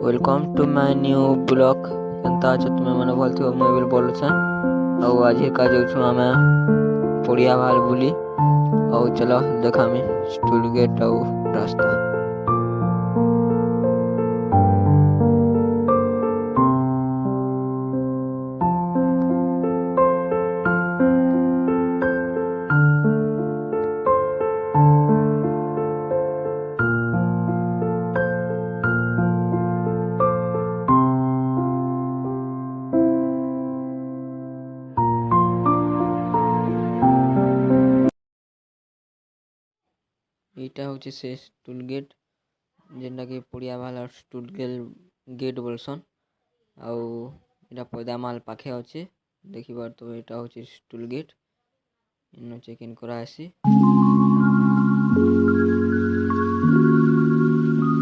Welcome to my new blog. केनता अछ तुमे मन भल थो मुई भी बोल छ और आज का जाऊ आमे पड़िया भाल बुली और चलो देखामी स्टूल गेट और रास्ता। इटा हूँ से स्टूल गेट जेनटा कि पड़िया भाला स्टूल गेट बोलसन आउ इटा पैदामाल पाखे अच्छे देखिबार तो यहाँ हूँ stool gate in check in Karasi.